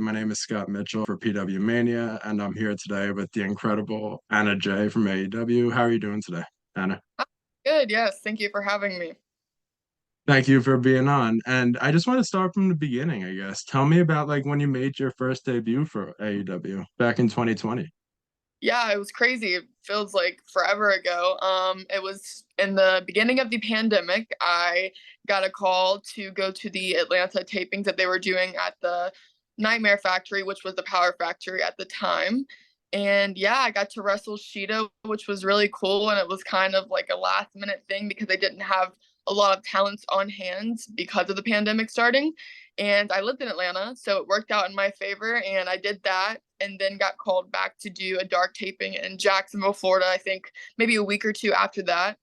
My name is Scott Mitchell for PW Mania, and I'm here today with the incredible Anna J from AEW. How are you doing today, Anna? Good, yes. Thank you for having me. Thank you for being on. And I just want to start from the beginning, I guess. Tell me about like when you made your first debut for AEW back in 2020. Yeah, it was crazy. It feels like forever ago. It was in the beginning of the pandemic. I got a call to go to the Atlanta tapings that they were doing at the Nightmare Factory, which was the Power Factory at the time. And yeah, I got to wrestle Sheeta, which was really cool. And it was kind of like a last minute thing because they didn't have a lot of talents on hand because of the pandemic starting. And I lived in Atlanta, so it worked out in my favor. And I did that and then got called back to do a dark taping in Jacksonville, Florida, I think maybe a week or two after that.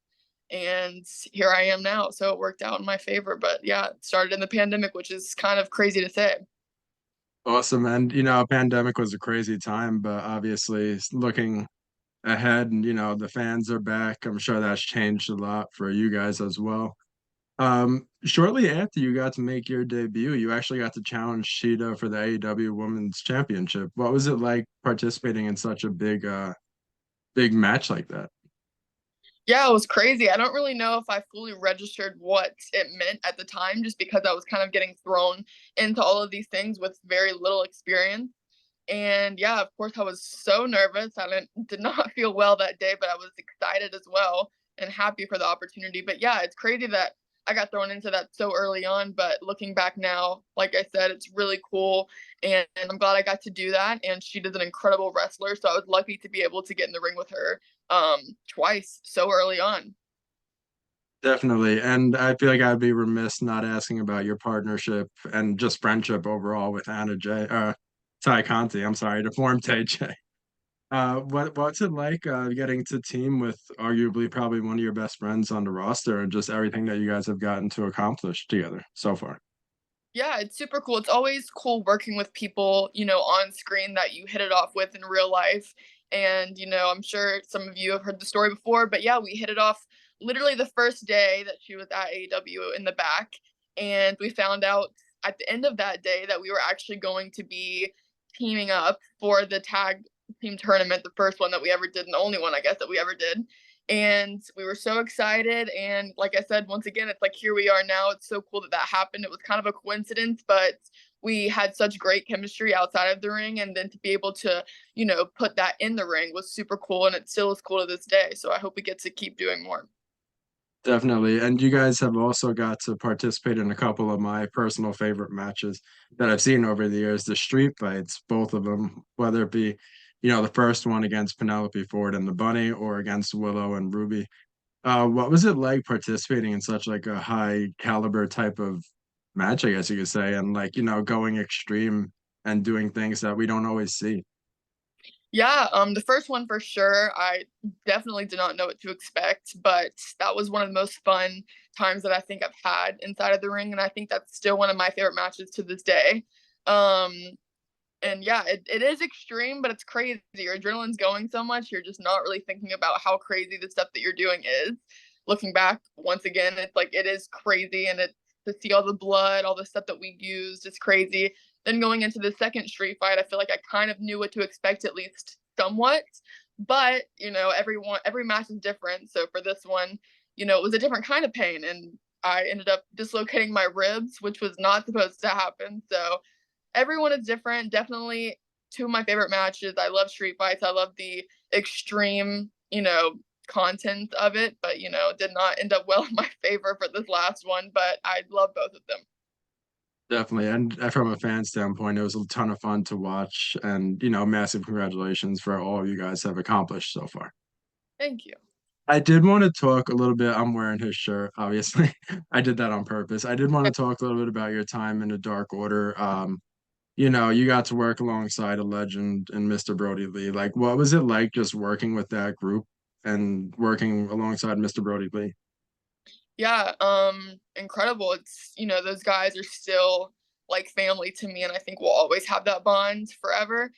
And here I am now. So it worked out in my favor. But yeah, it started in the pandemic, which is kind of crazy to say. Awesome. And pandemic was a crazy time, but obviously looking ahead and the fans are back. I'm sure that's changed a lot for you guys as well. Shortly after you got to make your debut, you actually got to challenge Sheeta for the AEW Women's Championship. What was it like participating in such a big match like that? Yeah, it was crazy. I don't really know if I fully registered what it meant at the time, just because I was kind of getting thrown into all of these things with very little experience. And yeah, of course, I was so nervous. Did not feel well that day, but I was excited as well and happy for the opportunity. But yeah, it's crazy that I got thrown into that so early on. But looking back now, like I said, it's really cool. And I'm glad I got to do that. And she is an incredible wrestler. So I was lucky to be able to get in the ring with her twice so early on. Definitely. And I feel like I'd be remiss not asking about your partnership and just friendship overall with Anna J. Ty Conti, I'm sorry, to form Tay J. What's it like getting to team with arguably probably one of your best friends on the roster and just everything that you guys have gotten to accomplish together so far? Yeah, it's super cool. It's always cool working with people, on screen that you hit it off with in real life. And, I'm sure some of you have heard the story before, but yeah, we hit it off literally the first day that she was at AEW in the back. And we found out at the end of that day that we were actually going to be teaming up for the tag team tournament, the first one that we ever did, and the only one, I guess, that we ever did. And we were so excited. And like I said, once again, it's like here we are now. It's so cool that that happened. It was kind of a coincidence, but we had such great chemistry outside of the ring. And then to be able to, put that in the ring was super cool. And it still is cool to this day. So I hope we get to keep doing more. Definitely. And you guys have also got to participate in a couple of my personal favorite matches that I've seen over the years, the street fights, both of them, whether it be, the first one against Penelope Ford and the Bunny or against Willow and Ruby. What was it like participating in such like a high caliber type of match, I guess you could say, and like, going extreme and doing things that we don't always see? Yeah, the first one for sure. I definitely did not know what to expect, but that was one of the most fun times that I think I've had inside of the ring, and I think that's still one of my favorite matches to this day. Um, and yeah, it is extreme, but it's crazy. Your adrenaline's going so much, you're just not really thinking about how crazy the stuff that you're doing is. Looking back, once again, it's like it is crazy, and it's to see all the blood, all the stuff that we used, it's crazy. Then going into the second street fight, I feel like I kind of knew what to expect at least somewhat. But every match is different. So for this one, it was a different kind of pain, and I ended up dislocating my ribs, which was not supposed to happen. So everyone is different. Definitely two of my favorite matches. I love street fights. I love the extreme, content of it, but did not end up well in my favor for this last one, but I love both of them. Definitely. And from a fan standpoint, it was a ton of fun to watch. And, massive congratulations for all you guys have accomplished so far. Thank you. I did want to talk a little bit. I'm wearing his shirt, obviously. I did that on purpose. I did want to talk a little bit about your time in the Dark Order. You got to work alongside a legend in Mr. Brody Lee. Like, what was it like just working with that group and working alongside Mr. Brody Lee? Yeah, incredible. It's, those guys are still like family to me, and I think we'll always have that bond forever.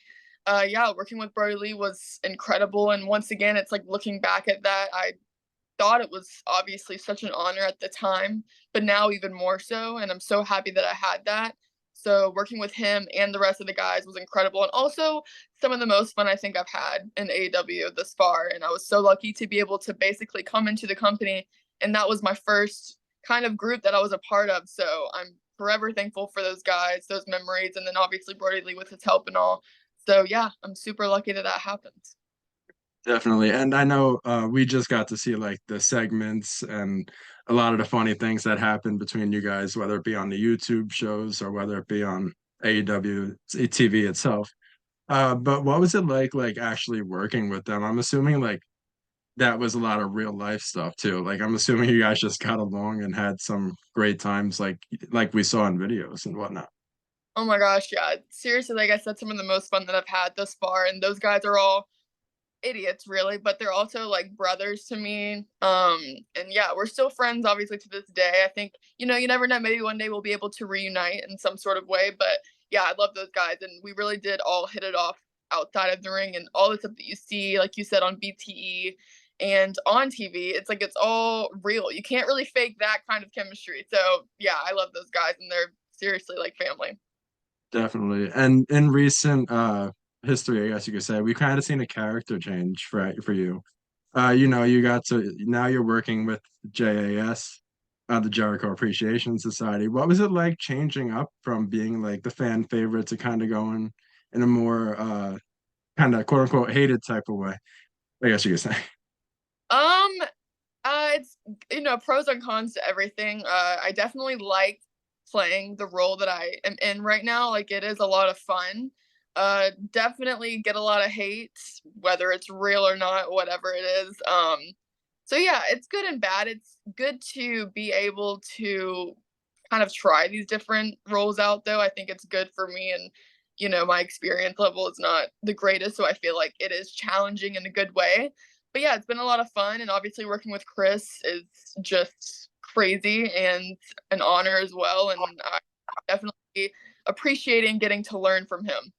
Yeah, working with Brody Lee was incredible. And once again, it's like looking back at that, I thought it was obviously such an honor at the time, but now even more so. And I'm so happy that I had that. So working with him and the rest of the guys was incredible, and also some of the most fun I think I've had in AEW thus far. And I was so lucky to be able to basically come into the company, and that was my first kind of group that I was a part of. So I'm forever thankful for those guys, those memories, and then obviously Brody Lee with his help and all. So yeah, I'm super lucky that that happened. Definitely. And I know we just got to see like the segments and a lot of the funny things that happen between you guys, whether it be on the YouTube shows or whether it be on AEW TV itself. But what was it like actually working with them? I'm assuming like that was a lot of real life stuff too. Like I'm assuming you guys just got along and had some great times like we saw in videos and whatnot. Oh my gosh, yeah. Seriously, like I said, some of the most fun that I've had thus far. And those guys are all idiots really, but they're also like brothers to me. And yeah, we're still friends obviously to this day. I think, you never know, maybe one day we'll be able to reunite in some sort of way. But yeah, I love those guys, and we really did all hit it off outside of the ring, and all the stuff that you see, like you said, on BTE and on TV, it's like it's all real. You can't really fake that kind of chemistry. So yeah, I love those guys, and they're seriously like family. Definitely. And in recent history, I guess you could say, we kind of seen a character change for you. You got to now you're working with JAS, the Jericho Appreciation Society. What was it like changing up from being like the fan favorite to kind of going in a more kind of quote unquote hated type of way? I guess you could say. Um, it's pros and cons to everything. I definitely like playing the role that I am in right now. Like it is a lot of fun. Definitely get a lot of hate, whether it's real or not, whatever it is. So yeah, it's good and bad. It's good to be able to kind of try these different roles out though. I think it's good for me, and my experience level is not the greatest, so I feel like it is challenging in a good way. But yeah, it's been a lot of fun, and obviously working with Chris is just crazy and an honor as well, and I definitely appreciating getting to learn from him.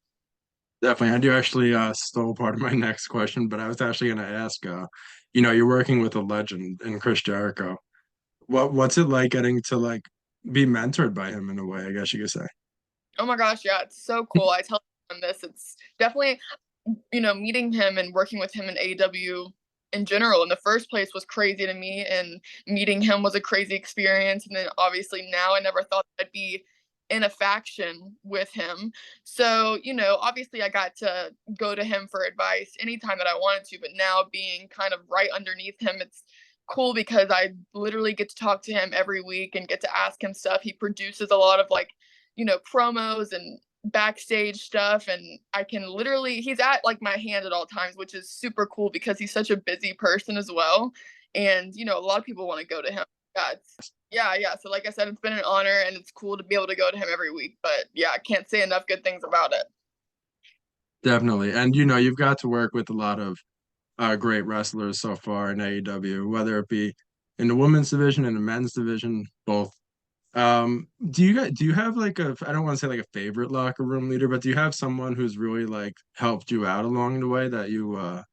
Definitely. I do actually stole part of my next question, but I was actually going to ask, you're working with a legend in Chris Jericho. What's it like getting to like be mentored by him in a way, I guess you could say. Oh my gosh, yeah, it's so cool. I tell everyone this. It's definitely, meeting him and working with him in AEW in general in the first place was crazy to me, and meeting him was a crazy experience. And then obviously now I never thought I'd be in a faction with him. So, obviously I got to go to him for advice anytime that I wanted to, but now being kind of right underneath him, it's cool because I literally get to talk to him every week and get to ask him stuff. He produces a lot of like promos and backstage stuff, and I can literally he's at like my hand at all times, which is super cool because he's such a busy person as well. And a lot of people want to go to him. Yeah, yeah. So like I said, it's been an honor, and it's cool to be able to go to him every week. But yeah, I can't say enough good things about it. Definitely. And you've got to work with a lot of great wrestlers so far in AEW, whether it be in the women's division and the men's division, both. Do you have like I don't want to say like a favorite locker room leader, but do you have someone who's really like helped you out along the way that you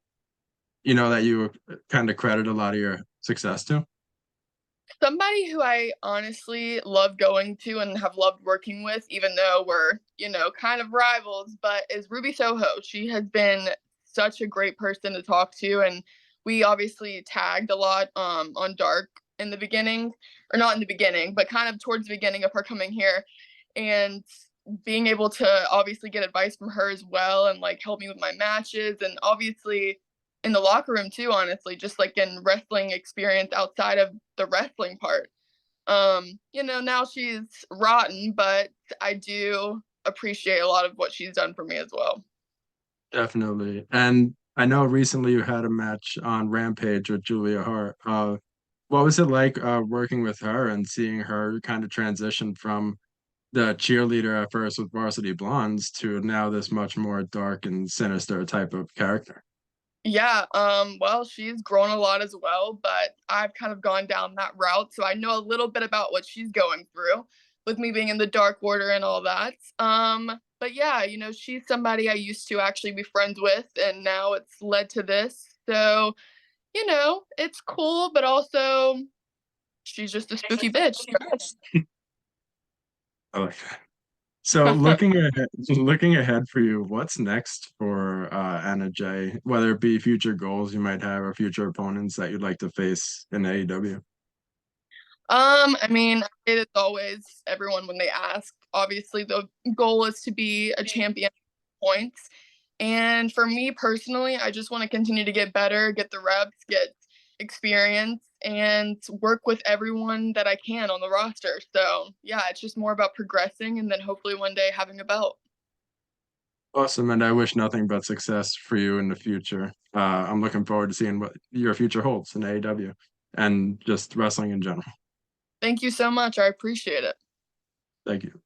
kind of credit a lot of your success to? Somebody who I honestly love going to and have loved working with, even though we're, kind of rivals, but is Ruby Soho. She has been such a great person to talk to. And we obviously tagged a lot on Dark in the beginning, or not in the beginning, but kind of towards the beginning of her coming here. And being able to obviously get advice from her as well, and like help me with my matches, and obviously in the locker room too, honestly, just like in wrestling experience outside of the wrestling part. Now she's rotten, but I do appreciate a lot of what she's done for me as well. Definitely. And I know recently you had a match on Rampage with Julia Hart. What was it like working with her and seeing her kind of transition from the cheerleader at first with Varsity Blondes to now this much more dark and sinister type of character? Yeah, well, she's grown a lot as well, but I've kind of gone down that route, so I know a little bit about what she's going through with me being in the Dark Order and all that. But yeah, she's somebody I used to actually be friends with, and now it's led to this. So, it's cool, but also she's just a spooky bitch. I like that. So looking ahead for you, what's next for Anna Jay? Whether it be future goals you might have or future opponents that you'd like to face in AEW. I mean, it's always everyone when they ask. Obviously, the goal is to be a champion points. And for me personally, I just want to continue to get better, get the reps, get experience, and work with everyone that I can on the roster. So, yeah, it's just more about progressing and then hopefully one day having a belt. Awesome, and I wish nothing but success for you in the future. I'm looking forward to seeing what your future holds in AEW and just wrestling in general. Thank you so much. I appreciate it. Thank you.